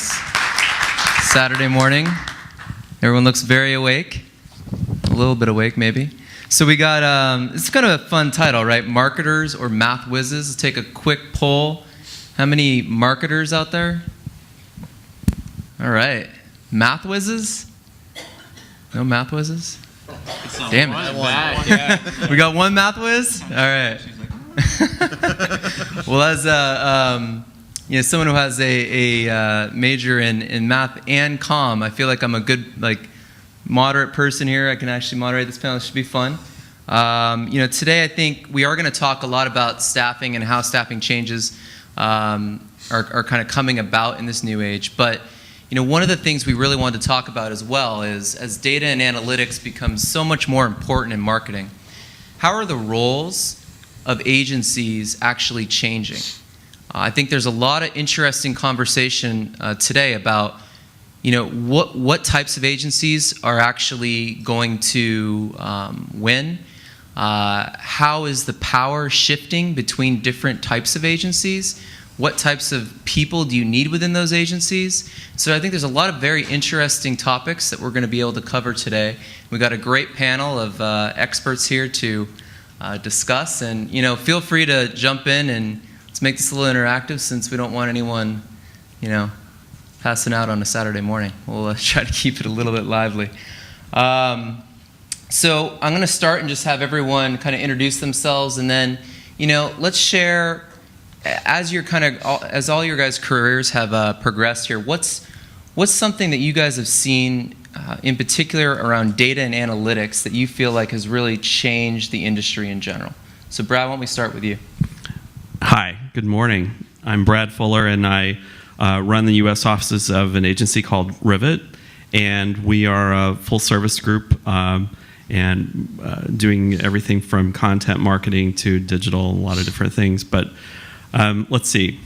Saturday morning. Everyone looks very awake. A little bit awake, maybe. So we got, it's kind of a fun title, right? Marketers or math whizzes. Let's take a quick poll. How many marketers out there? All right. Math whizzes? No math whizzes? Damn it. Yeah. We got one math whiz? All right. Well, as someone who has a major in math and comm, I feel like I'm a good moderate person here. I can actually moderate this panel. It should be fun. Today I think we are going to talk a lot about staffing and how staffing changes are kind of coming about in this new age. But one of the things we really wanted to talk about as well is as data and analytics becomes so much more important in marketing, how are the roles of agencies actually changing? I think there's a lot of interesting conversation today about what types of agencies are actually going to win. How is the power shifting between different types of agencies? What types of people do you need within those agencies? So I think there's a lot of very interesting topics that we're going to be able to cover today. We've got a great panel of experts here to discuss, and feel free to jump in and let's make this a little interactive since we don't want anyone passing out on a Saturday morning. We'll try to keep it a little bit lively. So I'm going to start and just have everyone kind of introduce themselves, and then let's share as all your guys' careers have progressed here. What's something that you guys have seen in particular around data and analytics that you feel like has really changed the industry in general? So Brad, why don't we start with you? Hi, good morning. I'm Brad Fuller, and I run the U.S. offices of an agency called RIVET, and we are a full-service group and doing everything from content marketing to digital, a lot of different things. But let's see.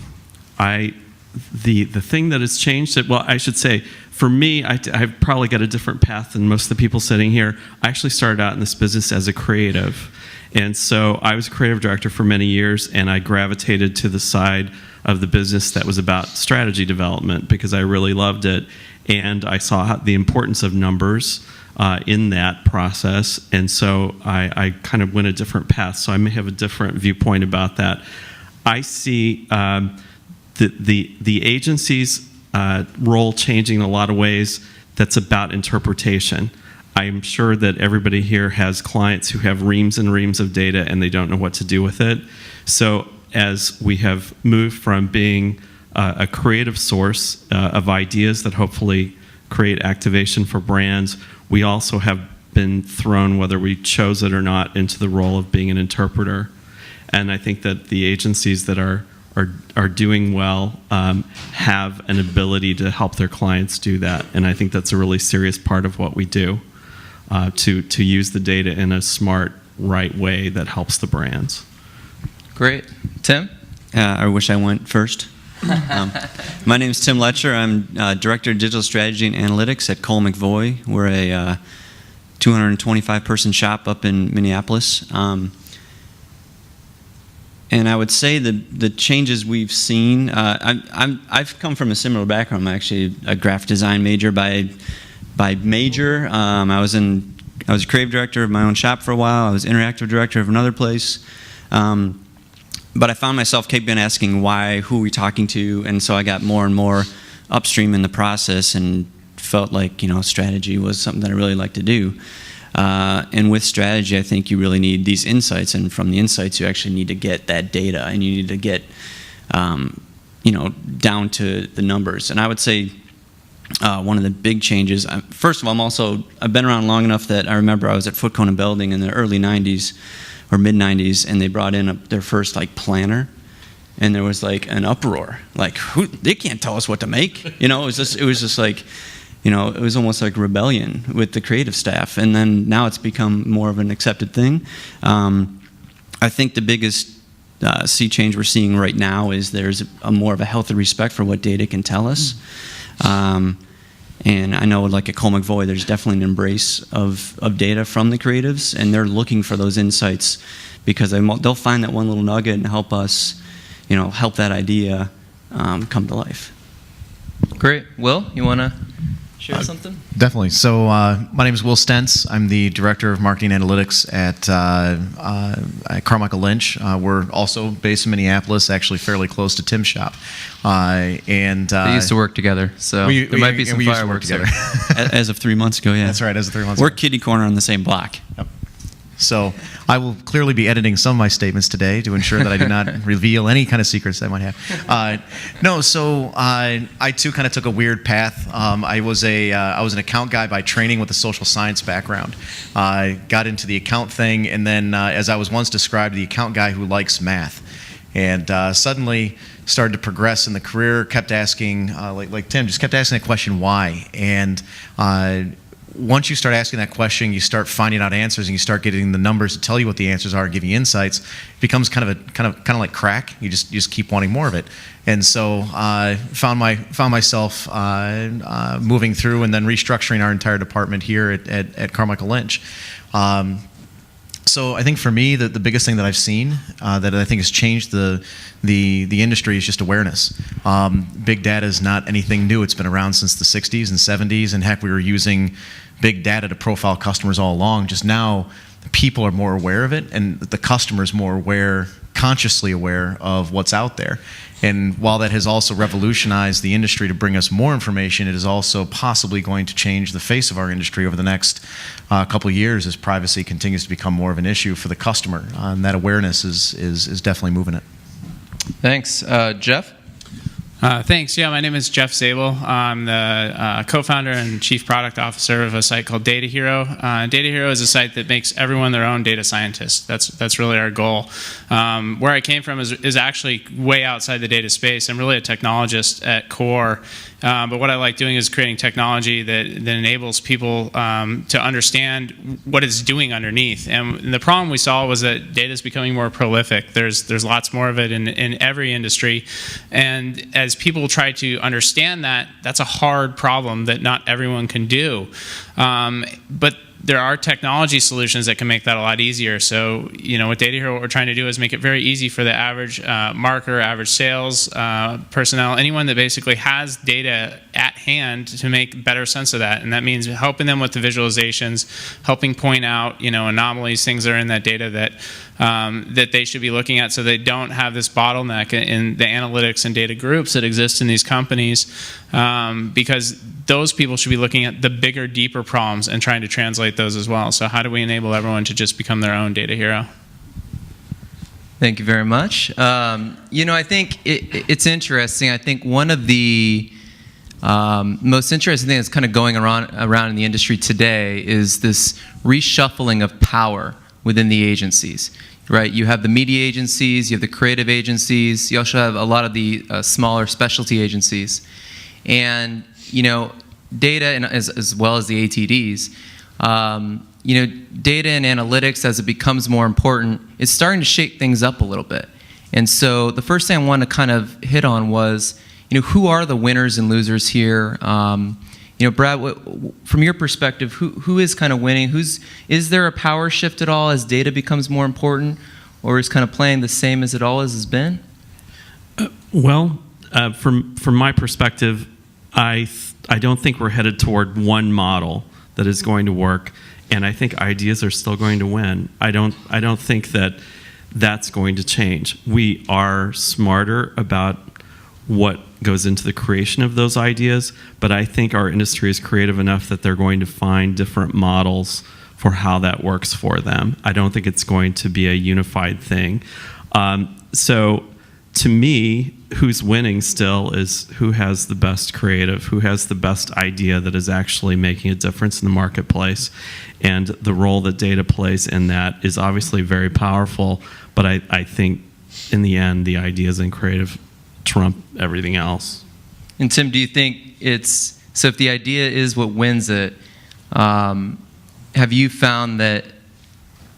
The thing that has changed, I should say, for me, I've probably got a different path than most of the people sitting here. I actually started out in this business as a creative. And so I was a creative director for many years, and I gravitated to the side of the business that was about strategy development because I really loved it. And I saw the importance of numbers in that process. And so I kind of went a different path. So I may have a different viewpoint about that. I see the agency's role changing in a lot of ways that's about interpretation. I'm sure that everybody here has clients who have reams and reams of data and they don't know what to do with it. So as we have moved from being a creative source of ideas that hopefully create activation for brands, we also have been thrown, whether we chose it or not, into the role of being an interpreter. And I think that the agencies that are doing well have an ability to help their clients do that. And I think that's a really serious part of what we do, to use the data in a smart, right way that helps the brands. Great. Tim? I wish I went first. My name is Tim Letscher. I'm Director of Digital Strategy and Analytics at Colle McVoy. We're a 225-person shop up in Minneapolis. And I would say the changes we've seen, I've come from a similar background. I'm actually a graphic design major by major. I was a creative director of my own shop for a while. I was interactive director of another place. But I found myself kept on asking why, who are we talking to, and so I got more and more upstream in the process and felt like strategy was something that I really liked to do. And with strategy, I think you really need these insights, and from the insights, you actually need to get that data, and you need to get, down to the numbers. And I would say one of the big changes. First of all, I've been around long enough that I remember I was at Foot Cone and Belding in the early '90s or mid '90s, and they brought in their first planner, and there was an uproar, they can't tell us what to make. It was just like. It was almost like rebellion with the creative staff, and then now it's become more of an accepted thing. I think the biggest sea change we're seeing right now is there's more of a healthy respect for what data can tell us. And I know at Colle McVoy, there's definitely an embrace of data from the creatives, and they're looking for those insights because they'll find that one little nugget and help us, help that idea come to life. Great. Will, you want to share something? Definitely. So my name is Will Stentz. I'm the Director of Marketing Analytics at Carmichael Lynch. We're also based in Minneapolis, actually fairly close to Tim's shop. They used to work together, so there might be some fireworks together. As of 3 months ago, yeah. That's right, as of 3 months We're ago. kitty corner on the same block. Yep. So I will clearly be editing some of my statements today to ensure that I do not reveal any kind of secrets I might have. I too kind of took a weird path. I was an account guy by training with a social science background. I got into the account thing, and then as I was once described, the account guy who likes math. And suddenly started to progress in the career, kept asking, like Tim, just kept asking the question, why? And once you start asking that question, you start finding out answers, and you start getting the numbers to tell you what the answers are, give you insights. It becomes kind of like crack. You just keep wanting more of it. And so found myself moving through and then restructuring our entire department here at Carmichael Lynch. So I think for me, the biggest thing that I've seen that I think has changed the industry is just awareness. Big data is not anything new. It's been around since the 60s and 70s, and heck, we were using big data to profile customers all along. Just now, people are more aware of it, and the customer's more aware, consciously aware of what's out there. And while that has also revolutionized the industry to bring us more information, it is also possibly going to change the face of our industry over the next couple of years as privacy continues to become more of an issue for the customer. And that awareness is definitely moving it. Thanks. Jeff? Thanks. Yeah, my name is Jeff Zabel. I'm the co-founder and chief product officer of a site called Datahero. Datahero is a site that makes everyone their own data scientist. That's really our goal. Where I came from is actually way outside the data space. I'm really a technologist at core. But what I like doing is creating technology that enables people to understand what it's doing underneath. And the problem we saw was that data is becoming more prolific. There's lots more of it in every industry. And as people try to understand that, that's a hard problem that not everyone can do. But there are technology solutions that can make that a lot easier. So, with Datahero, what we're trying to do is make it very easy for the average marketer, average sales personnel, anyone that basically has data at hand to make better sense of that. And that means helping them with the visualizations, helping point out, anomalies, things that are in that data that they should be looking at, so they don't have this bottleneck in the analytics and data groups that exist in these companies, because those people should be looking at the bigger, deeper problems and trying to translate those as well. So how do we enable everyone to just become their own data hero? Thank you very much. I think it's interesting. I think one of the most interesting things that's kind of going around in the industry today is this reshuffling of power within the agencies, right? You have the media agencies, you have the creative agencies, you also have a lot of the smaller specialty agencies. And, data and as well as the ATDs, data and analytics, as it becomes more important, is starting to shake things up a little bit. And so the first thing I wanted to kind of hit on was, who are the winners and losers here? Brad, from your perspective, who is kind of winning? Is there a power shift at all as data becomes more important, or is kind of playing the same as it always has been? From my perspective, I don't think we're headed toward one model that is going to work, and I think ideas are still going to win. I don't think that that's going to change. We are smarter about what goes into the creation of those ideas, but I think our industry is creative enough that they're going to find different models for how that works for them. I don't think it's going to be a unified thing. So to me, who's winning still is who has the best creative, who has the best idea that is actually making a difference in the marketplace. And the role that data plays in that is obviously very powerful, but I think in the end, the ideas and creative trump everything else. And Tim, do you think so if the idea is what wins it, have you found that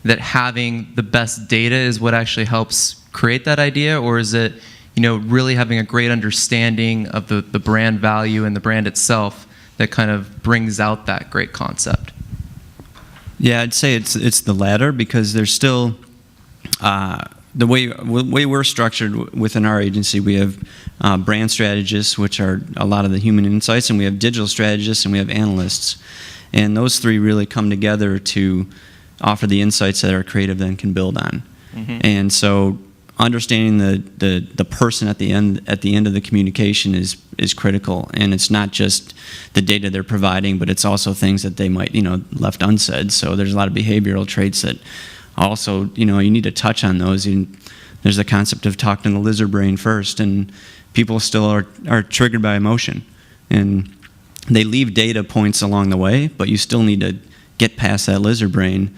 having the best data is what actually helps create that idea, or is it really having a great understanding of the brand value and the brand itself that kind of brings out that great concept? Yeah, I'd say it's the latter, because there's still the way we're structured within our agency, we have brand strategists, which are a lot of the human insights, and we have digital strategists, and we have analysts. And those three really come together to offer the insights that our creative then can build on. Mm-hmm. And so understanding the person at the end of the communication is critical. And it's not just the data they're providing, but it's also things that they might, left unsaid. So there's a lot of behavioral traits that also, you need to touch on those. There's the concept of talking to the lizard brain first, and people still are triggered by emotion. And they leave data points along the way, but you still need to get past that lizard brain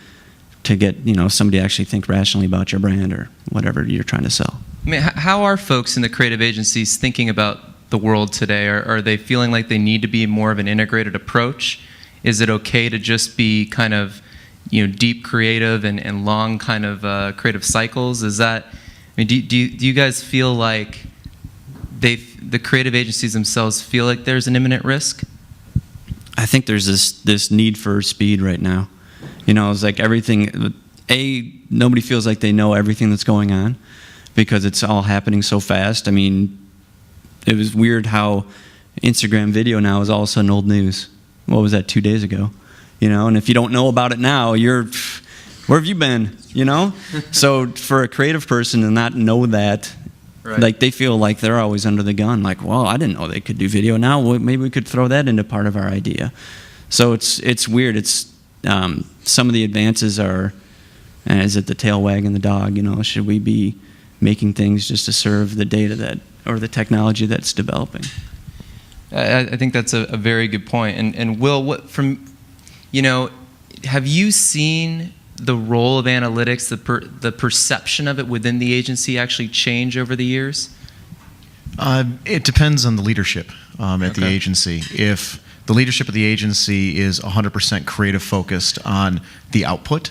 to get somebody to actually think rationally about your brand or whatever you're trying to sell. I mean, how are folks in the creative agencies thinking about the world today? Are they feeling like they need to be more of an integrated approach? Is it okay to just be kind of deep creative and long kind of creative cycles? Is that, do you guys feel like the creative agencies themselves feel like there's an imminent risk? I think there's this need for speed right now. It's like everything, nobody feels like they know everything that's going on because it's all happening so fast. I mean, it was weird how Instagram video now is all of a sudden old news. What was that, 2 days ago? And if you don't know about it now, where have you been? So for a creative person to not know that, right. Like they feel like they're always under the gun. Like, well, I didn't know they could do video. Now maybe we could throw that into part of our idea. So it's weird. It's some of the advances are, is it the tail wagging the dog? Should we be making things just to serve the data or the technology that's developing? I think that's a very good point. And Will, have you seen the role of analytics, the perception of it within the agency actually change over the years? It depends on the leadership at the agency. If the leadership of the agency is 100% creative focused on the output,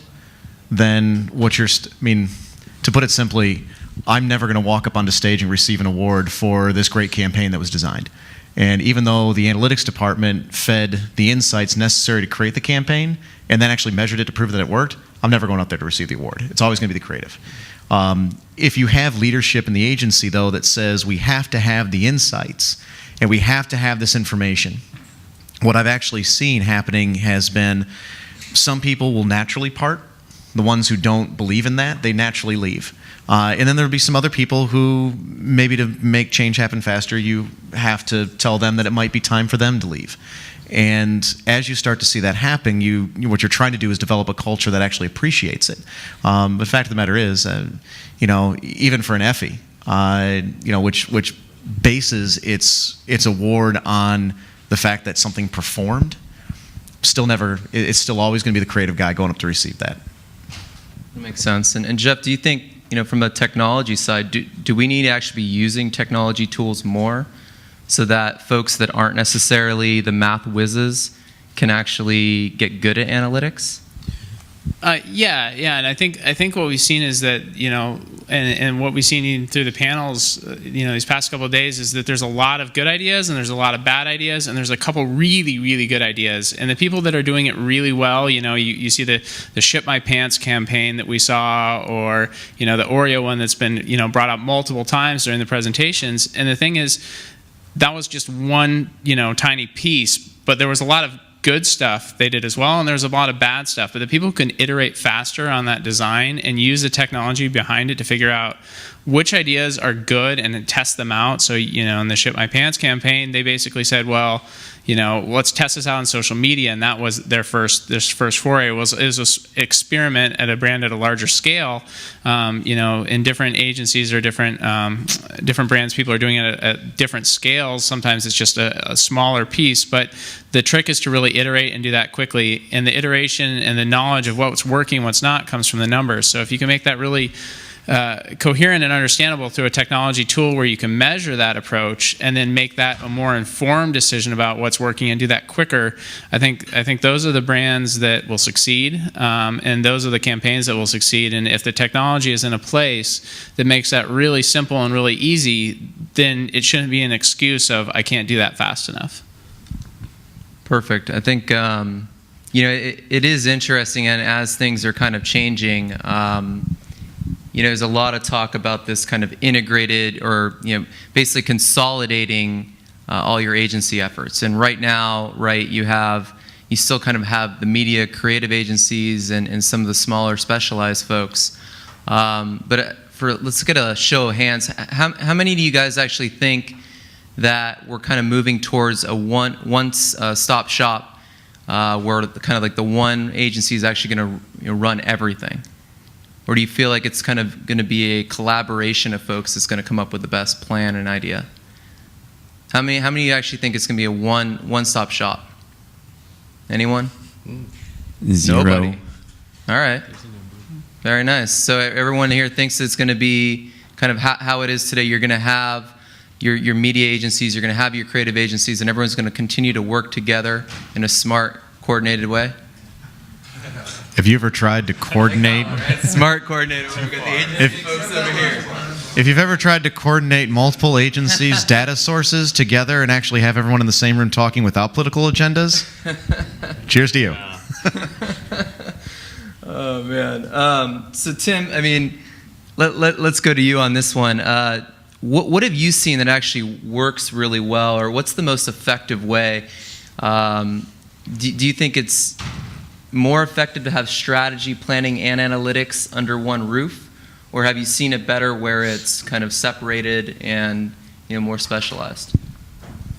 then to put it simply, I'm never going to walk up onto stage and receive an award for this great campaign that was designed. And even though the analytics department fed the insights necessary to create the campaign and then actually measured it to prove that it worked, I'm never going up there to receive the award. It's always going to be the creative. If you have leadership in the agency, though, that says we have to have the insights and we have to have this information, what I've actually seen happening has been some people will naturally part. The ones who don't believe in that, they naturally leave. And then there'll be some other people who, maybe to make change happen faster, you have to tell them that it might be time for them to leave. And as you start to see that happen, what you're trying to do is develop a culture that actually appreciates it. The fact of the matter is, even for an Effie, which bases its award on the fact that something performed, it's still always going to be the creative guy going up to receive that. That makes sense. And Jeff, do you think, from a technology side, do we need to actually be using technology tools more so that folks that aren't necessarily the math whizzes can actually get good at analytics? Yeah, and I think what we've seen is that, and what we've seen through the panels, these past couple of days is that there's a lot of good ideas and there's a lot of bad ideas and there's a couple really, really good ideas. And the people that are doing it really well, you see the Ship My Pants campaign that we saw, or, the Oreo one that's been, brought up multiple times during the presentations. And the thing is, that was just one, tiny piece, but there was a lot of good stuff they did as well, and there's a lot of bad stuff. But the people who can iterate faster on that design and use the technology behind it to figure out which ideas are good and then test them out. So, in the Ship My Pants campaign, they basically said, well, let's test this out on social media, and that was their first foray. It was an experiment at a brand at a larger scale. In different agencies or different brands, people are doing it at different scales. Sometimes it's just a smaller piece, but the trick is to really iterate and do that quickly. And the iteration and the knowledge of what's working, what's not, comes from the numbers. So if you can make that really coherent and understandable through a technology tool where you can measure that approach and then make that a more informed decision about what's working and do that quicker, I think those are the brands that will succeed, and those are the campaigns that will succeed. And if the technology is in a place that makes that really simple and really easy, then it shouldn't be an excuse of, I can't do that fast enough. Perfect. I think it is interesting, and as things are kind of changing, there's a lot of talk about this kind of integrated or, basically consolidating all your agency efforts. And right now, you still kind of have the media creative agencies and some of the smaller specialized folks. But let's get a show of hands. How many do you guys actually think that we're kind of moving towards a one-stop shop where kind of like the one agency is actually going to run everything? Or do you feel like it's kind of going to be a collaboration of folks that's going to come up with the best plan and idea? How many of you actually think it's going to be a one-stop shop? Anyone? 0. Nobody. All right. Very nice. So everyone here thinks it's going to be kind of how it is today. You're going to have your media agencies, you're going to have your creative agencies, and everyone's going to continue to work together in a smart, coordinated way. Have you ever tried to coordinate? Smart, coordinated way. We've got the agency folks over here. If you've ever tried to coordinate multiple agencies' data sources together and actually have everyone in the same room talking without political agendas, cheers to you. Oh, man. So, Tim, I mean, let's go to you on this one. What have you seen that actually works really well, or what's the most effective way? Do you think it's more effective to have strategy, planning, and analytics under one roof? Or have you seen it better where it's kind of separated and more specialized?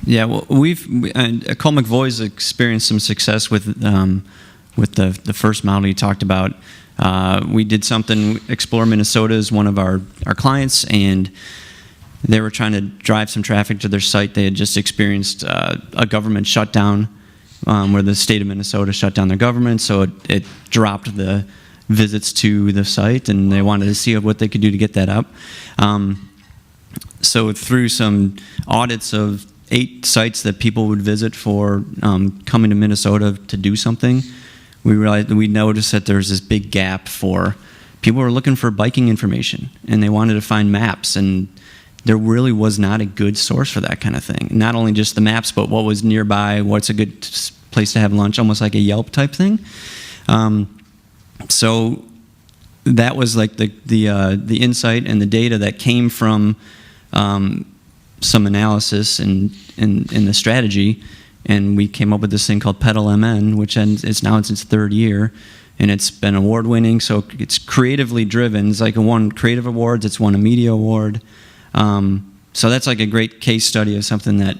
Yeah, well, Colle McVoy's experienced some success with the first model you talked about. We did something. Explore Minnesota is one of our clients, and they were trying to drive some traffic to their site. They had just experienced a government shutdown where the state of Minnesota shut down their government, so it dropped the visits to the site, and they wanted to see what they could do to get that up. So through some audits of 8 sites that people would visit for coming to Minnesota to do something, we noticed that there's this big gap for people who were looking for biking information, and they wanted to find maps, and there really was not a good source for that kind of thing. Not only just the maps, but what was nearby, what's a good place to have lunch, almost like a Yelp type thing. So that was like the insight and the data that came from some analysis and the strategy, and we came up with this thing called Pedal MN, which it's now in its 3rd year, and it's been award-winning. So it's creatively driven. It's like won creative awards. It's won a media award. So that's like a great case study of something that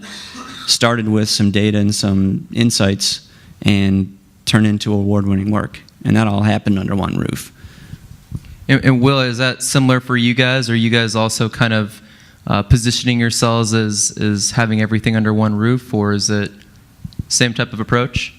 started with some data and some insights and turned into award-winning work. And that all happened under one roof. And Will, is that similar for you guys? Are you guys also kind of positioning yourselves as having everything under one roof, or is it same type of approach?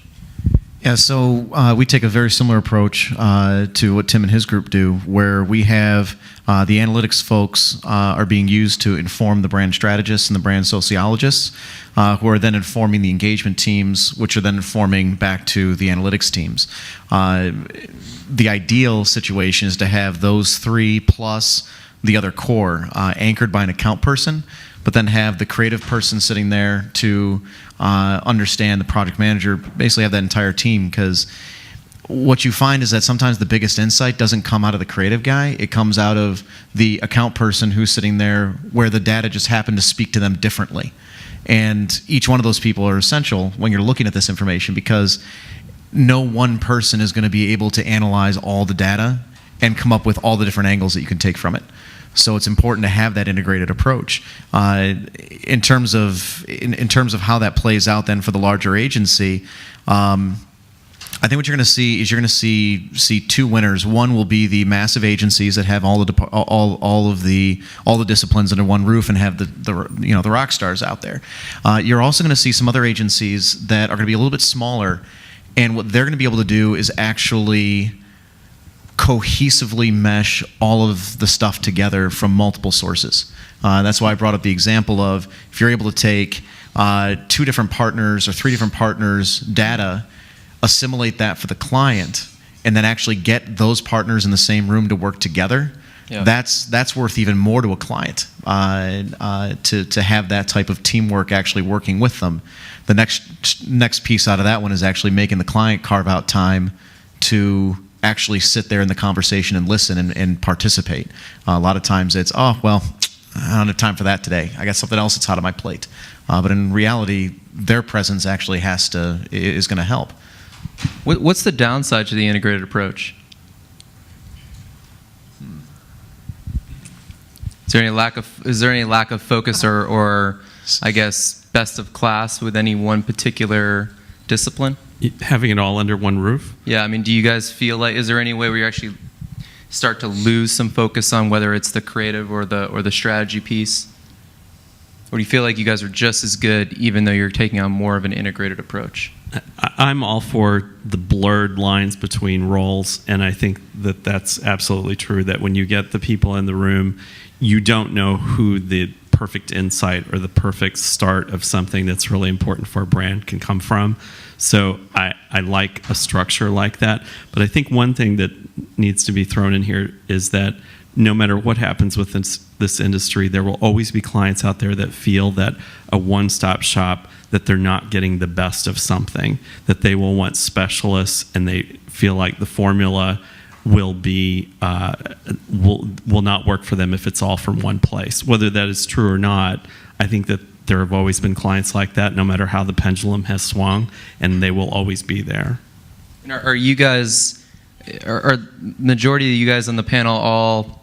Yeah, so we take a very similar approach to what Tim and his group do, where we have the analytics folks are being used to inform the brand strategists and the brand sociologists, who are then informing the engagement teams, which are then informing back to the analytics teams. The ideal situation is to have those 3 plus the other core anchored by an account person, but then have the creative person sitting there to understand the project manager, basically have that entire team, because what you find is that sometimes the biggest insight doesn't come out of the creative guy. It comes out of the account person who's sitting there where the data just happened to speak to them differently. And each one of those people are essential when you're looking at this information, because no one person is going to be able to analyze all the data and come up with all the different angles that you can take from it. So it's important to have that integrated approach. In terms of how that plays out then for the larger agency, I think what you're going to see is you're going to see 2 winners. One will be the massive agencies that have all the disciplines under one roof and have the rock stars out there. You're also going to see some other agencies that are going to be a little bit smaller, and what they're going to be able to do is actually cohesively mesh all of the stuff together from multiple sources. That's why I brought up the example of if you're able to take 2 different partners or 3 different partners' data, assimilate that for the client, and then actually get those partners in the same room to work together. Yeah. That's worth even more to a client, to have that type of teamwork actually working with them. The next piece out of that one is actually making the client carve out time to actually sit there in the conversation and listen and participate. A lot of times it's, oh, well, I don't have time for that today. I got something else that's hot on my plate. But in reality, their presence actually is going to help. What's the downside to the integrated approach? Is there any lack of focus or I guess best of class with any one particular discipline? Having it all under one roof? Yeah, I mean, do you guys feel like, is there any way where you actually start to lose some focus on whether it's the creative or the strategy piece? Or do you feel like you guys are just as good even though you're taking on more of an integrated approach? I'm all for the blurred lines between roles, and I think that that's absolutely true, that when you get the people in the room, you don't know who the perfect insight or the perfect start of something that's really important for a brand can come from. So I like a structure like that. But I think one thing that needs to be thrown in here is that no matter what happens with this industry, there will always be clients out there that feel that a one-stop shop, that they're not getting the best of something, that they will want specialists, and they feel like the formula will not work for them if it's all from one place. Whether that is true or not, I think that there have always been clients like that, no matter how the pendulum has swung, and they will always be there. Are you guys, are majority of you guys on the panel all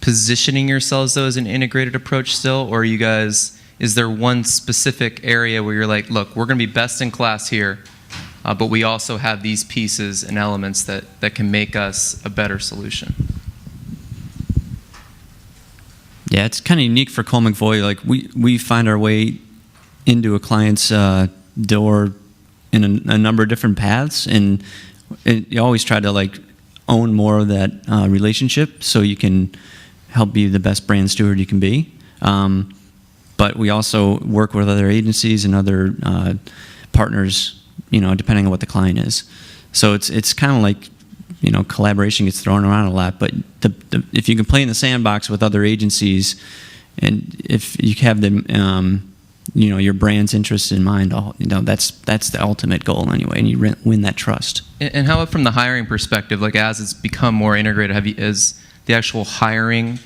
positioning yourselves though as an integrated approach still, or are you guys, is there one specific area where you're like, look, we're going to be best in class here, but we also have these pieces and elements that can make us a better solution? Yeah, it's kind of unique for Colle McVoy. Like we find our way into a client's door in a number of different paths, and you always try to like own more of that relationship so you can help be the best brand steward you can be. But we also work with other agencies and other partners, depending on what the client is. So it's kind of like, collaboration gets thrown around a lot, but if you can play in the sandbox with other agencies, and if you have them, your brand's interests in mind, that's the ultimate goal anyway, and you win that trust. And how about from the hiring perspective, like as it's become more integrated, is the actual hiring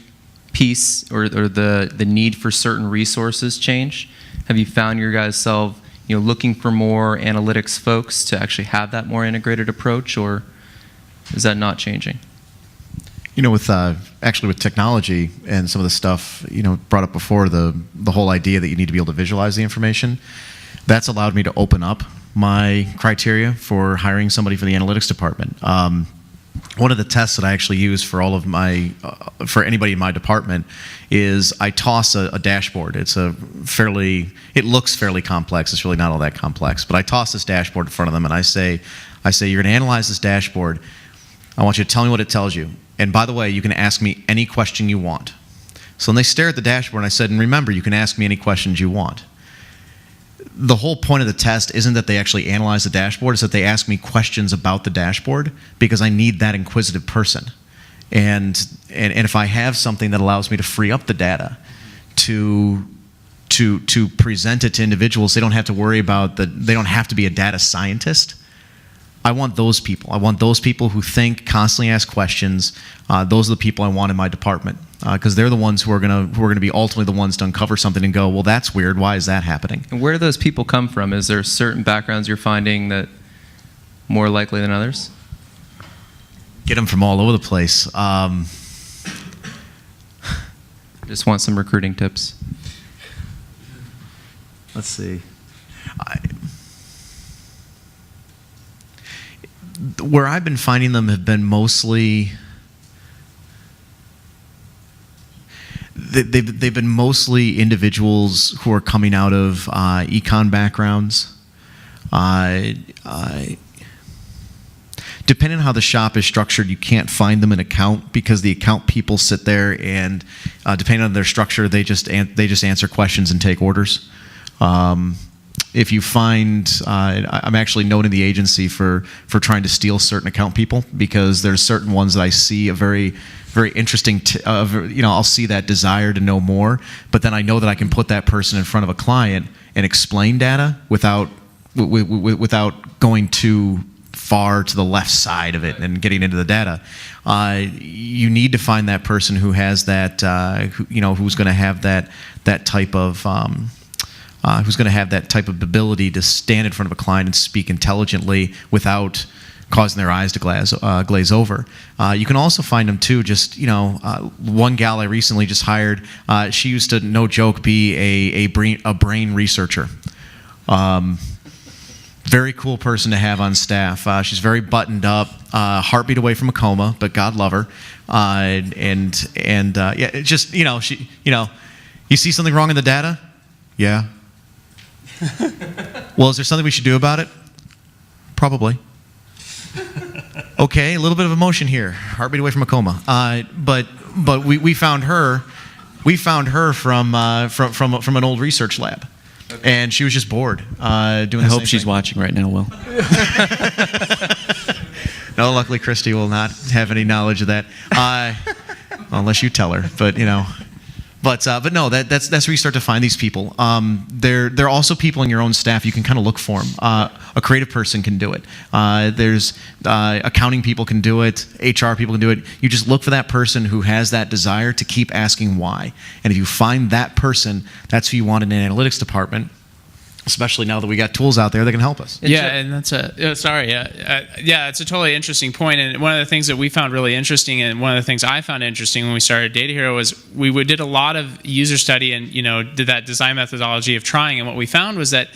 piece or the need for certain resources change? Have you found your guys self, looking for more analytics folks to actually have that more integrated approach, or is that not changing? With technology and some of the stuff, brought up before, the whole idea that you need to be able to visualize the information, that's allowed me to open up my criteria for hiring somebody for the analytics department. One of the tests that I actually use for all of for anybody in my department is I toss a dashboard. It looks fairly complex. It's really not all that complex, but I toss this dashboard in front of them and I say, you're going to analyze this dashboard. I want you to tell me what it tells you. And by the way, you can ask me any question you want. So then they stare at the dashboard and I said, and remember, you can ask me any questions you want. The whole point of the test isn't that they actually analyze the dashboard, it's that they ask me questions about the dashboard because I need that inquisitive person. And if I have something that allows me to free up the data to present it to individuals, they don't have to worry about they don't have to be a data scientist. I want those people. I want those people who think, constantly ask questions. Those are the people I want in my department because they're the ones who are going to be ultimately the ones to uncover something and go, well, that's weird. Why is that happening? And where do those people come from? Is there certain backgrounds you're finding that more likely than others? Get them from all over the place. Just want some recruiting tips. Let's see. Where I've been finding them have been mostly they've been mostly individuals who are coming out of econ backgrounds. Depending on how the shop is structured, you can't find them in account because the account people sit there and depending on their structure, they just answer questions and take orders. If you find, I'm actually known in the agency for trying to steal certain account people because there's certain ones that I see a very, very interesting, I'll see that desire to know more, but then I know that I can put that person in front of a client and explain data without going too far to the left side of it and getting into the data. You need to find that person who has that, who's going to have that type of, who's going to have that type of ability to stand in front of a client and speak intelligently without causing their eyes to glaze over. You can also find them too. Just one gal I recently just hired. She used to, no joke, be a brain researcher. Very cool person to have on staff. She's very buttoned up, heartbeat away from a coma, but God love her. Yeah, it just she you see something wrong in the data? Yeah. Well, is there something we should do about it? Probably. Okay, a little bit of emotion here. Heartbeat away from a coma. But we found her. We found her from an old research lab, and she was just bored doing. I hope she's watching right now, Will. No, luckily Christy will not have any knowledge of that, unless you tell her. But But no, that's where you start to find these people. There are also people in your own staff you can kind of look for them. A creative person can do it. There's accounting people can do it. HR people can do it. You just look for that person who has that desire to keep asking why. And if you find that person, that's who you want in an analytics department. Especially now that we got tools out there that can help us. Yeah, and that's it's a totally interesting point. And one of the things that we found really interesting, and one of the things I found interesting when we started Datahero, was we did a lot of user study and did that design methodology of trying. And what we found was that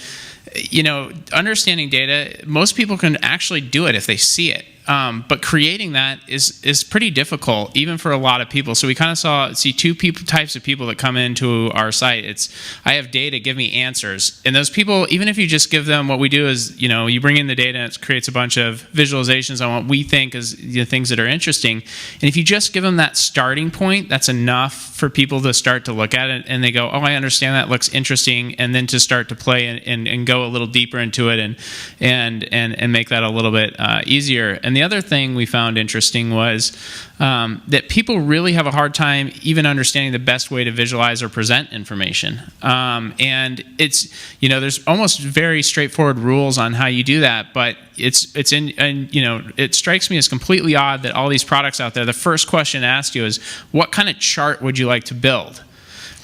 understanding data, most people can actually do it if they see it. But creating that is pretty difficult, even for a lot of people. So we kind of see two types of people that come into our site. It's, I have data, give me answers. And those people, even if you just give them, what we do is, you bring in the data and it creates a bunch of visualizations on what we think is the things that are interesting. And if you just give them that starting point, that's enough for people to start to look at it and they go, oh, I understand that, looks interesting. And then to start to play and go a little deeper into it and make that a little bit easier. And the other thing we found interesting was that people really have a hard time even understanding the best way to visualize or present information. And it's, there's almost very straightforward rules on how you do that, but it strikes me as completely odd that all these products out there, the first question asked you is, what kind of chart would you like to build?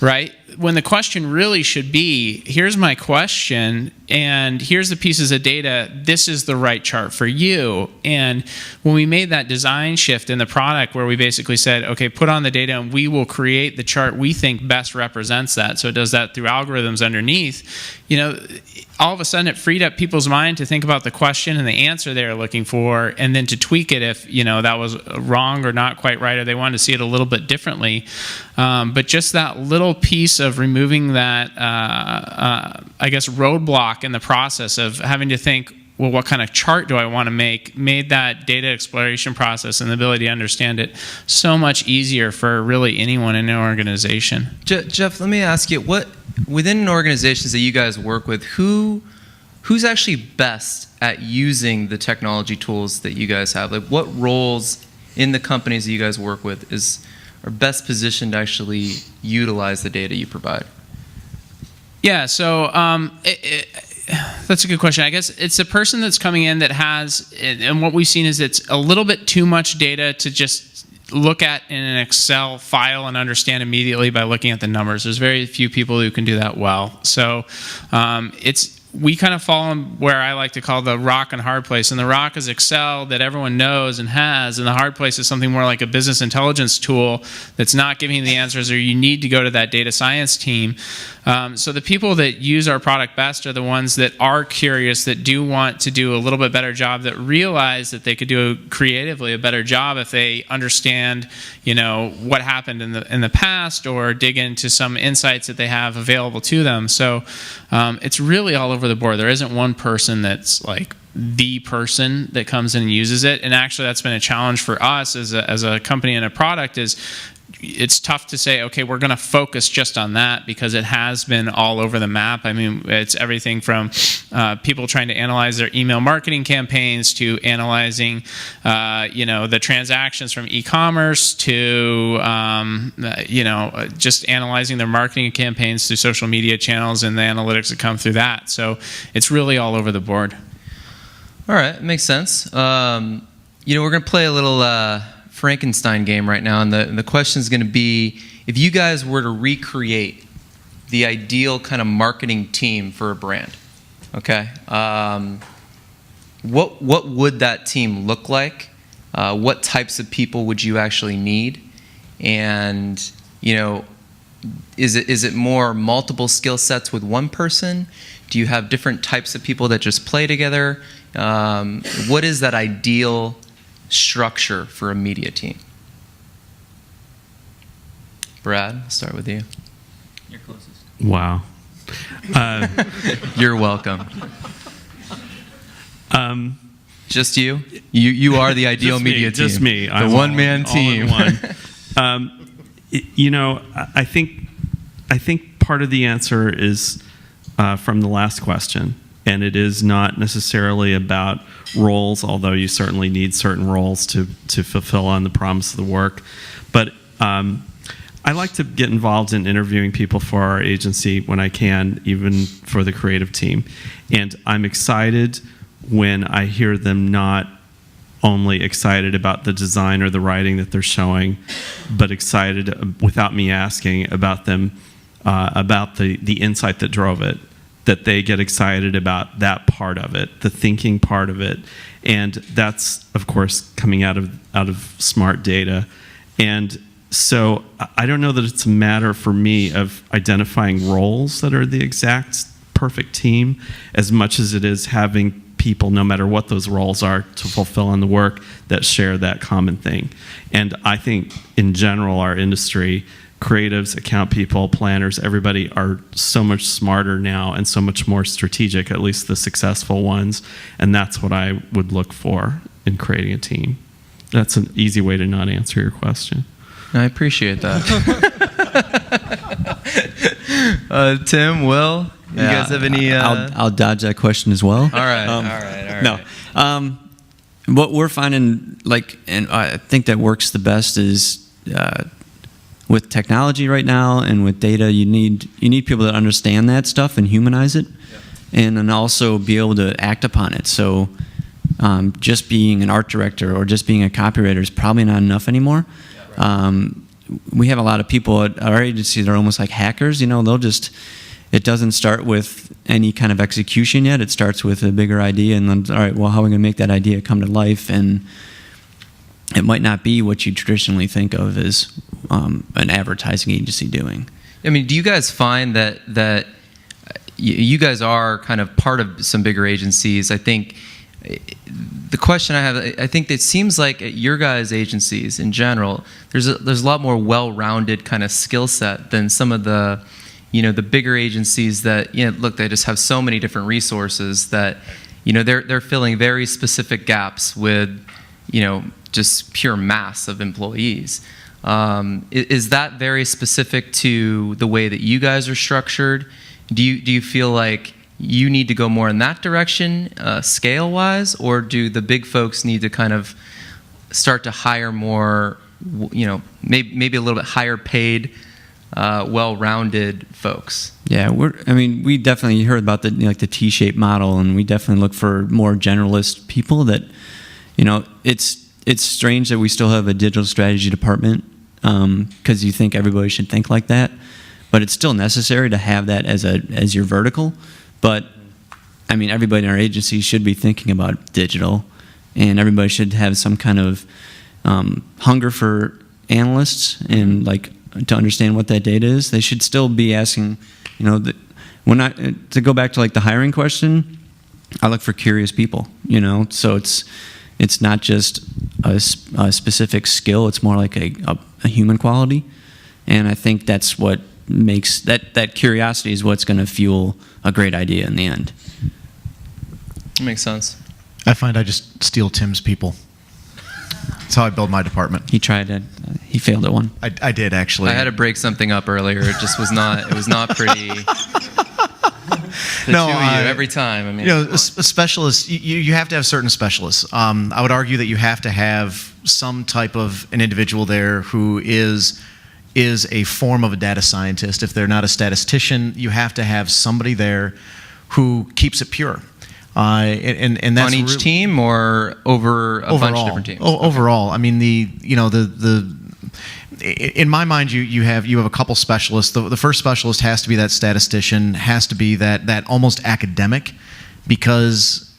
Right? When the question really should be, here's my question, and here's the pieces of data, this is the right chart for you. And when we made that design shift in the product where we basically said, okay, put on the data and we will create the chart we think best represents that. So it does that through algorithms underneath. All of a sudden it freed up people's mind to think about the question and the answer they were looking for, and then to tweak it if that was wrong or not quite right, or they wanted to see it a little bit differently. But just that little piece of removing that, roadblock in the process of having to think, well, what kind of chart do I want to make, made that data exploration process and the ability to understand it so much easier for really anyone in an organization. Jeff, let me ask you, what within organizations that you guys work with, who's actually best at using the technology tools that you guys have? Like, what roles in the companies that you guys work with are best positioned to actually utilize the data you provide? Yeah, so that's a good question. I guess it's a person that's coming in that has, and what we've seen is it's a little bit too much data to just look at in an Excel file and understand immediately by looking at the numbers. There's very few people who can do that well. So we kind of fall in where I like to call the rock and hard place. And the rock is Excel that everyone knows and has, and the hard place is something more like a business intelligence tool that's not giving you the answers, or you need to go to that data science team. So the people that use our product best are the ones that are curious, that do want to do a little bit better job, that realize that they could do creatively a better job if they understand, what happened in the past, or dig into some insights that they have available to them. So it's really all over the board. There isn't one person that's like the person that comes in and uses it. And actually, that's been a challenge for us as a company and a product. Is it's tough to say, okay, we're going to focus just on that, because it has been all over the map. I mean, it's everything from people trying to analyze their email marketing campaigns to analyzing, the transactions from e-commerce to, just analyzing their marketing campaigns through social media channels and the analytics that come through that. So it's really all over the board. All right, makes sense. We're going to play a little Frankenstein game right now, and the question is going to be, if you guys were to recreate the ideal kind of marketing team for a brand, okay, what would that team look like? What types of people would you actually need? And, is it more multiple skill sets with one person? Do you have different types of people that just play together? What is that ideal structure for a media team? Brad, I'll start with you. You're closest. Wow. You're welcome. Just you? You are the ideal media team. Just me. The one-man team. I think part of the answer is from the last question, and it is not necessarily about roles, although you certainly need certain roles to fulfill on the promise of the work. But I like to get involved in interviewing people for our agency when I can, even for the creative team. And I'm excited when I hear them not only excited about the design or the writing that they're showing, but excited without me asking about them, about the insight that drove it, that they get excited about that part of it, the thinking part of it. And that's, of course, coming out of smart data. And so I don't know that it's a matter for me of identifying roles that are the exact perfect team as much as it is having people, no matter what those roles are, to fulfill on the work that share that common thing. And I think in general, our industry, creatives, account people, planners, everybody are so much smarter now and so much more strategic, at least the successful ones. And that's what I would look for in creating a team. That's an easy way to not answer your question. I appreciate that. Tim, Will, you guys have any? I'll dodge that question as well. All right. No. What we're finding, and I think that works the best is with technology right now and with data, you need people that understand that stuff and humanize it, and then also be able to act upon it. So just being an art director or just being a copywriter is probably not enough anymore. We have a lot of people at our agency that are almost like hackers. It doesn't start with any kind of execution yet. It starts with a bigger idea, and then, all right, well, how are we going to make that idea come to life? And it might not be what you traditionally think of as an advertising agency doing. I mean, do you guys find that you guys are kind of part of some bigger agencies? I think the question I have, I think it seems like at your guys' agencies in general, there's a lot more well-rounded kind of skill set than some of the bigger agencies that, look, they just have so many different resources that, they're filling very specific gaps with, just pure mass of employees. Is that very specific to the way that you guys are structured? Do you feel like you need to go more in that direction, scale-wise, or do the big folks need to kind of start to hire more, maybe a little bit higher paid, well-rounded folks? Yeah, we definitely heard about the T-shaped model, and we definitely look for more generalist people that, it's strange that we still have a digital strategy department because you think everybody should think like that, but it's still necessary to have that as your vertical. But everybody in our agency should be thinking about digital, and everybody should have some kind of hunger for analysts and to understand what that data is. They should still be asking, to go back to the hiring question, I look for curious people, so it's not just a specific skill, it's more like a human quality. And I think that's what makes that curiosity is what's going to fuel a great idea in the end. Makes sense. I find I just steal Tim's people. That's how I build my department. He tried it. He failed at one. I did, actually. I had to break something up earlier. It just was not. It was not pretty. No, every time. A specialist. You have to have certain specialists. I would argue that you have to have some type of an individual there who is a form of a data scientist. If they're not a statistician, you have to have somebody there who keeps it pure. And that's on each team or over a bunch of different teams? Overall, I mean, in my mind, you have a couple specialists. The first specialist has to be that statistician, has to be that almost academic, because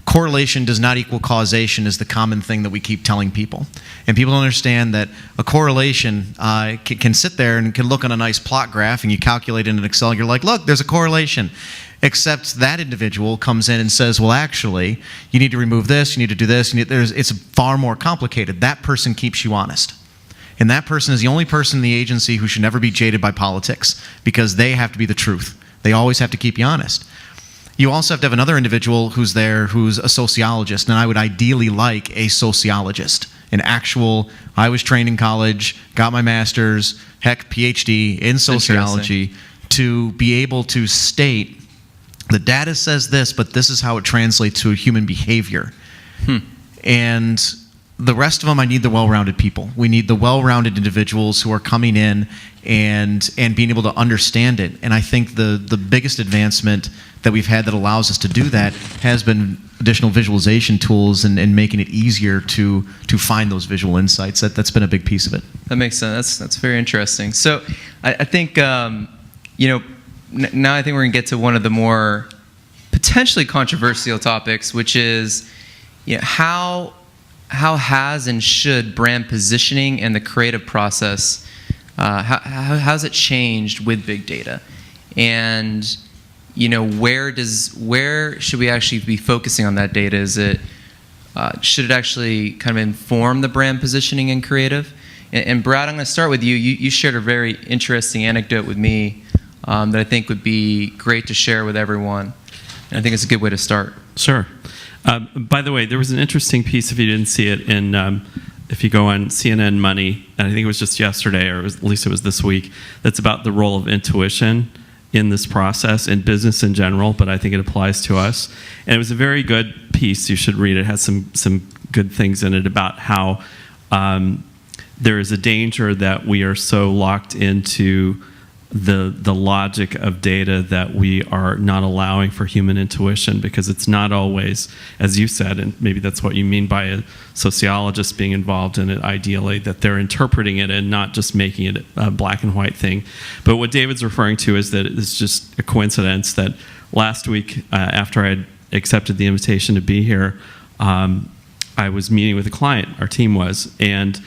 correlation does not equal causation is the common thing that we keep telling people. And people don't understand that a correlation can sit there and can look on a nice plot graph, and you calculate in an Excel, and you're like, look, there's a correlation. Except that individual comes in and says, well, actually, you need to remove this, you need to do this. It's far more complicated. That person keeps you honest. And that person is the only person in the agency who should never be jaded by politics, because they have to be the truth. They always have to keep you honest. You also have to have another individual who's there who's a sociologist, and I would ideally like a sociologist, an actual, I was trained in college, got my master's, heck, Ph.D. in sociology, to be able to state, the data says this, but this is how it translates to human behavior. And the rest of them, I need the well-rounded people. We need the well-rounded individuals who are coming in and being able to understand it. And I think the biggest advancement that we've had that allows us to do that has been additional visualization tools and making it easier to find those visual insights. That's been a big piece of it. That makes sense. That's very interesting. So I think, now I think we're going to get to one of the more potentially controversial topics, which is how has and should brand positioning and the creative process, how has it changed with big data? And where should we actually be focusing on that data? Should it actually kind of inform the brand positioning and creative? And Brad, I'm going to start with you. You shared a very interesting anecdote with me that I think would be great to share with everyone. And I think it's a good way to start. Sure. By the way, there was an interesting piece, if you didn't see it, if you go on CNN Money, and I think it was just yesterday, or at least it was this week, that's about the role of intuition in this process, in business in general, but I think it applies to us. And it was a very good piece. You should read it. It has some good things in it about how there is a danger that we are so locked into the logic of data that we are not allowing for human intuition, because it's not always, as you said, and maybe that's what you mean by a sociologist being involved in it, ideally, that they're interpreting it and not just making it a black and white thing. But what David's referring to is that it's just a coincidence that last week, after I had accepted the invitation to be here, I was meeting with a client, our team was, and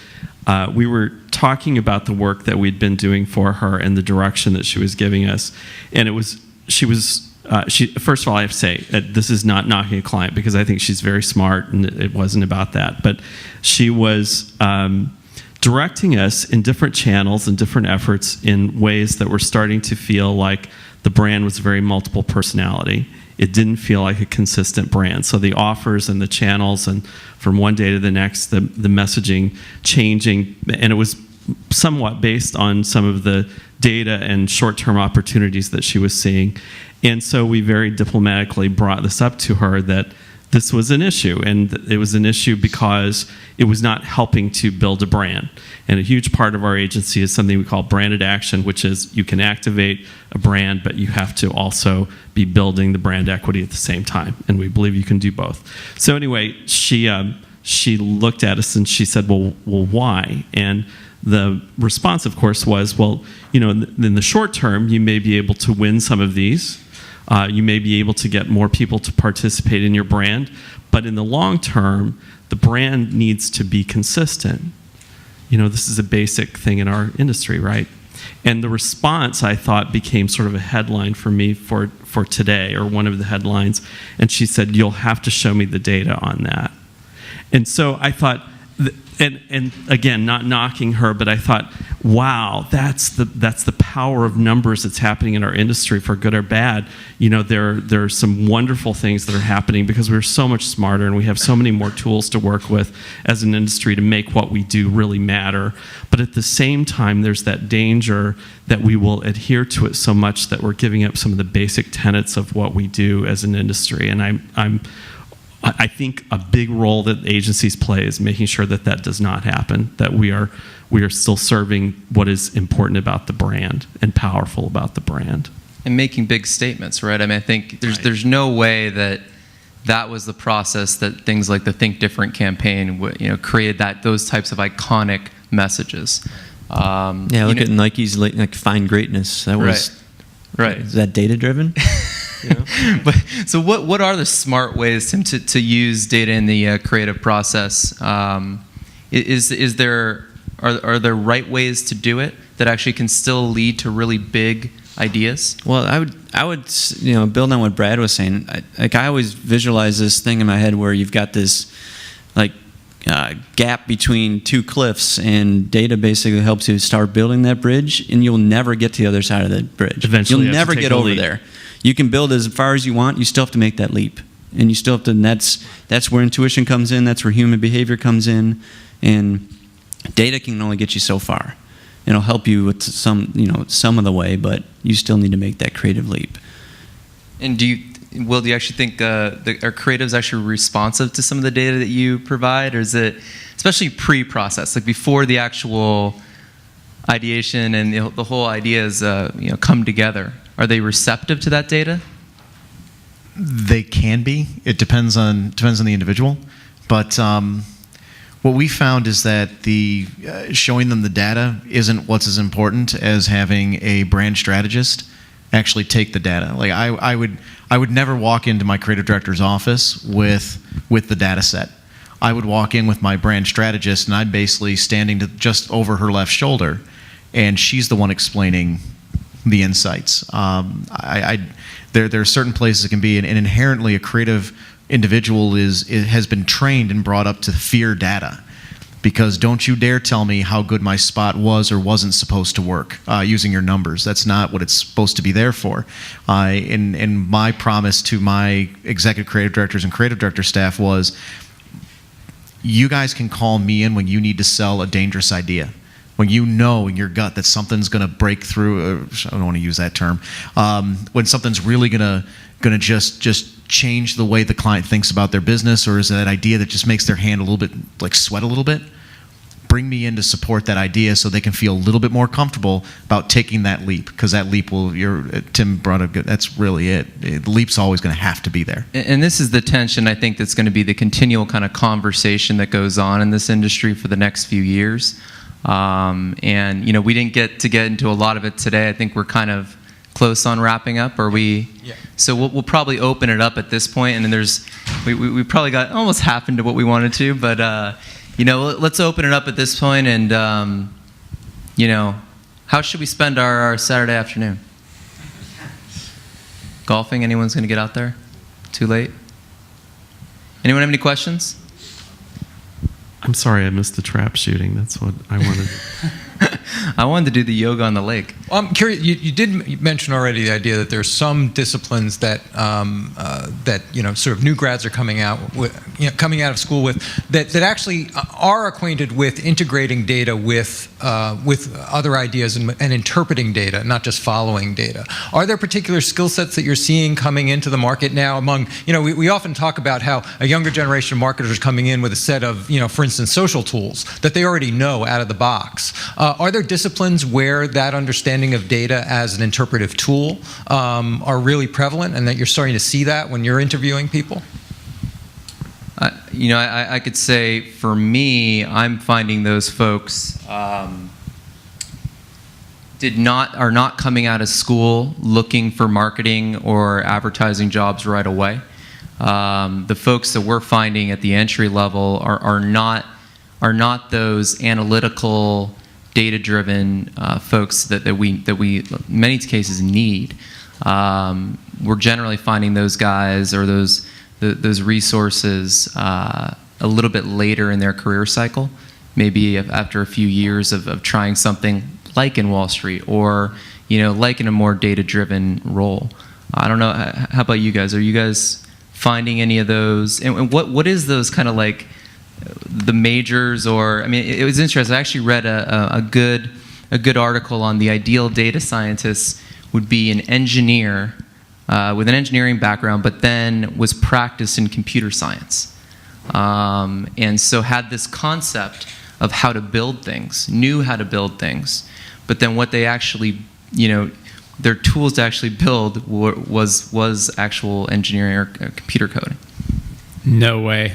we were talking about the work that we'd been doing for her and the direction that she was giving us. And she first of all, I have to say, this is not knocking a client, because I think she's very smart and it wasn't about that. But she was directing us in different channels and different efforts in ways that were starting to feel like the brand was very multiple personality. It didn't feel like a consistent brand. So the offers and the channels, and from one day to the next, the messaging changing, and it was somewhat based on some of the data and short-term opportunities that she was seeing. And so we very diplomatically brought this up to her, that this was an issue, and it was an issue because it was not helping to build a brand. And a huge part of our agency is something we call branded action, which is you can activate a brand, but you have to also be building the brand equity at the same time. And we believe you can do both. So anyway, she looked at us and she said, well, why? And the response, of course, was, well, in the short term, you may be able to win some of these. You may be able to get more people to participate in your brand, but in the long term, the brand needs to be consistent. This is a basic thing in our industry, right? And the response, I thought, became sort of a headline for me for today, or one of the headlines. And she said, you'll have to show me the data on that. And so I thought, and again, not knocking her, but I thought, wow, that's the power of numbers that's happening in our industry, for good or bad. There are some wonderful things that are happening because we're so much smarter and we have so many more tools to work with as an industry to make what we do really matter. But at the same time, there's that danger that we will adhere to it so much that we're giving up some of the basic tenets of what we do as an industry. And I think a big role that agencies play is making sure that does not happen, that we are still serving what is important about the brand and powerful about the brand. and making big statements, right? I mean, I think there's no way that was the process that things like the Think Different campaign, created those types of iconic messages. Look at Nike's like Find Greatness. That was right. Is that data driven? But so what are the smart ways, Tim, to use data in the creative process? Are there right ways to do it that actually can still lead to really big ideas? Well, I would build on what Brad was saying. I always visualize this thing in my head where you've got this gap between two cliffs, and data basically helps you start building that bridge, and you'll never get to the other side of the bridge. Eventually, you'll never get over there. You can build as far as you want. You still have to make that leap, and you still have to. And that's where intuition comes in. That's where human behavior comes in, and data can only get you so far. It'll help you with some of the way, but you still need to make that creative leap. And do you actually think are creatives actually responsive to some of the data that you provide, or is it, especially pre-process, like before the actual ideation and the whole ideas come together? Are they receptive to that data? They can be. It depends on the individual, but what we found is that the showing them the data isn't what's as important as having a brand strategist actually take the data. Like I would never walk into my creative director's office with the data set. I would walk in with my brand strategist, and I'm basically standing just over her left shoulder, and she's the one explaining the insights. There are certain places it can be, and inherently a creative individual has been trained and brought up to fear data, because don't you dare tell me how good my spot was or wasn't supposed to work using your numbers. That's not what it's supposed to be there for. And my promise to my executive creative directors and creative director staff was, you guys can call me in when you need to sell a dangerous idea. When you know in your gut that something's going to break through, I don't want to use that term, when something's really going to just change the way the client thinks about their business, or is that idea that just makes their hand a little bit, like sweat a little bit, bring me in to support that idea so they can feel a little bit more comfortable about taking that leap, because that leap Tim brought up, that's really it. The leap's always going to have to be there. And this is the tension, I think, that's going to be the continual kind of conversation that goes on in this industry for the next few years. And we didn't get into a lot of it today. I think we're kind of close on wrapping up. Are we? Yeah. So we'll probably open it up at this point, and then we probably got almost half into what we wanted to, but let's open it up at this point, and how should we spend our Saturday afternoon? Golfing? Anyone's going to get out there? Too late? Anyone have any questions? I'm sorry I missed the trap shooting. That's what I wanted. I wanted to do the yoga on the lake. Well, I'm curious. You did mention already the idea that there's some disciplines that sort of new grads are coming out of school with that actually are acquainted with integrating data with other ideas and interpreting data, not just following data. Are there particular skill sets that you're seeing coming into the market now? Among we often talk about how a younger generation of marketers is coming in with a set of for instance, social tools that they already know out of the box. Are there disciplines where that understanding of data as an interpretive tool are really prevalent, and that you're starting to see that when you're interviewing people? I could say for me, I'm finding those folks are not coming out of school looking for marketing or advertising jobs right away. The folks that we're finding at the entry level are not those analytical, data-driven folks that we in many cases need. We're generally finding those guys or those resources a little bit later in their career cycle, maybe after a few years of trying something like in Wall Street or like in a more data-driven role. I don't know. How about you guys? Are you guys finding any of those? And what is those kind of like the majors? Or it was interesting. I actually read a good article on the ideal data scientist would be an engineer with an engineering background, but then was practiced in computer science, and so had this concept of how to build things, knew how to build things, but then what they actually their tools to actually build was actual engineering or computer coding. No way.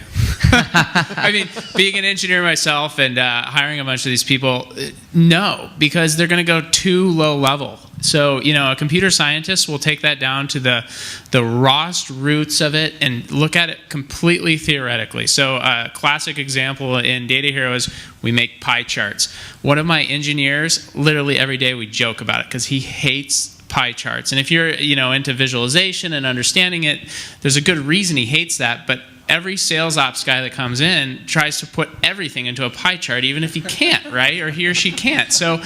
I mean, being an engineer myself and hiring a bunch of these people, no, because they're going to go too low level. So, a computer scientist will take that down to the rawest roots of it and look at it completely theoretically. So a classic example in Datahero is we make pie charts. One of my engineers, literally every day we joke about it because he hates pie charts. And if you're, into visualization and understanding it, there's a good reason he hates that, but every sales ops guy that comes in tries to put everything into a pie chart, even if he can't, right? Or he or she can't. So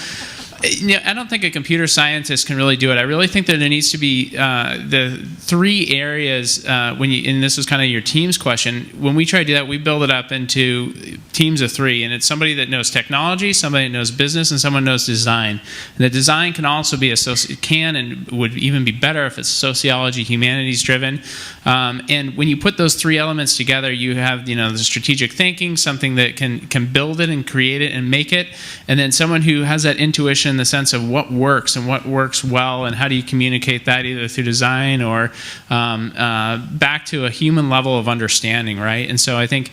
I don't think a computer scientist can really do it. I really think that there needs to be the three areas and this was kind of your team's question. When we try to do that, we build it up into teams of three, and it's somebody that knows technology, somebody that knows business, and someone knows design. And the design can also be and would even be better if it's sociology, humanities driven. And when you put those three elements together, you have the strategic thinking, something that can build it and create it and make it, and then someone who has that intuition in the sense of what works and what works well, and how do you communicate that either through design or back to a human level of understanding, right? And so I think,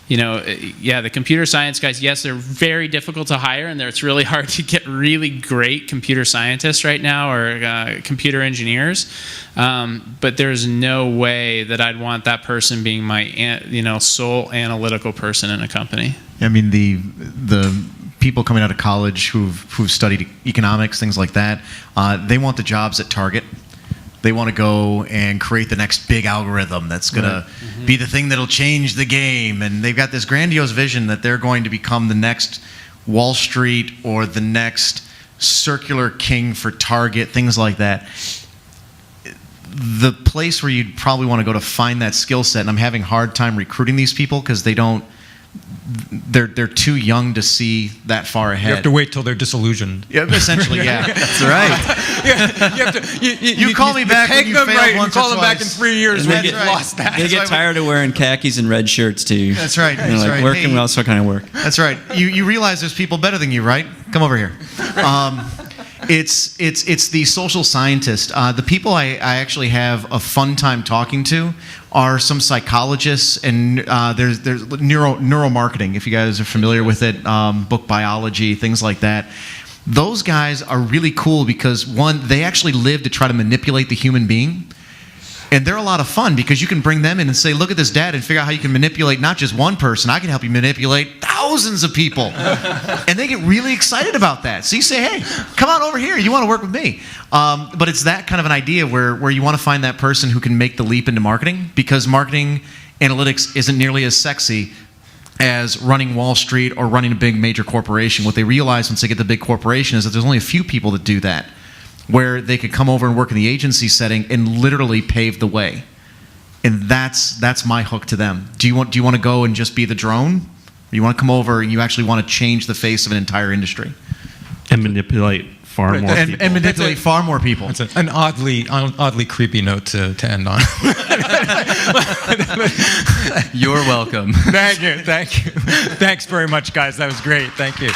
the computer science guys, yes, they're very difficult to hire, and it's really hard to get really great computer scientists right now or computer engineers. But there's no way that I'd want that person being my, sole analytical person in a company. I mean, the people coming out of college who've studied economics, things like that, they want the jobs at Target. They want to go and create the next big algorithm that's going to be the thing that'll change the game. And they've got this grandiose vision that they're going to become the next Wall Street or the next circular king for Target, things like that. The place where you'd probably want to go to find that skill set, and I'm having a hard time recruiting these people because they're too young to see that far ahead. You have to wait till they're disillusioned. Yeah, essentially, yeah. That's right. You have to. You call me back when you failed right, once you or call them back in twice. 3 years And when they you've get- lost that. They get tired of wearing khakis and red shirts too. That's right. That's right. Working Hey, well, so kind of work. That's right. You realize there's people better than you, right? Come over here. It's the social scientist. The people I actually have a fun time talking to are some psychologists, and there's neuromarketing, if you guys are familiar with it, book biology, things like that. Those guys are really cool because, one, they actually live to try to manipulate the human being. And they're a lot of fun because you can bring them in and say, look at this data and figure out how you can manipulate not just one person. I can help you manipulate thousands of people. And they get really excited about that. So you say, hey, come on over here. You want to work with me. But it's that kind of an idea where you want to find that person who can make the leap into marketing, because marketing analytics isn't nearly as sexy as running Wall Street or running a big major corporation. What they realize once they get the big corporation is that there's only a few people that do that, where they could come over and work in the agency setting and literally pave the way. And that's my hook to them. Do you want to go and just be the drone? Or you want to come over and you actually want to change the face of an entire industry? And manipulate far more people. And manipulate far more people. It's an oddly creepy note to end on. You're welcome. Thank you. Thanks very much, guys. That was great. Thank you.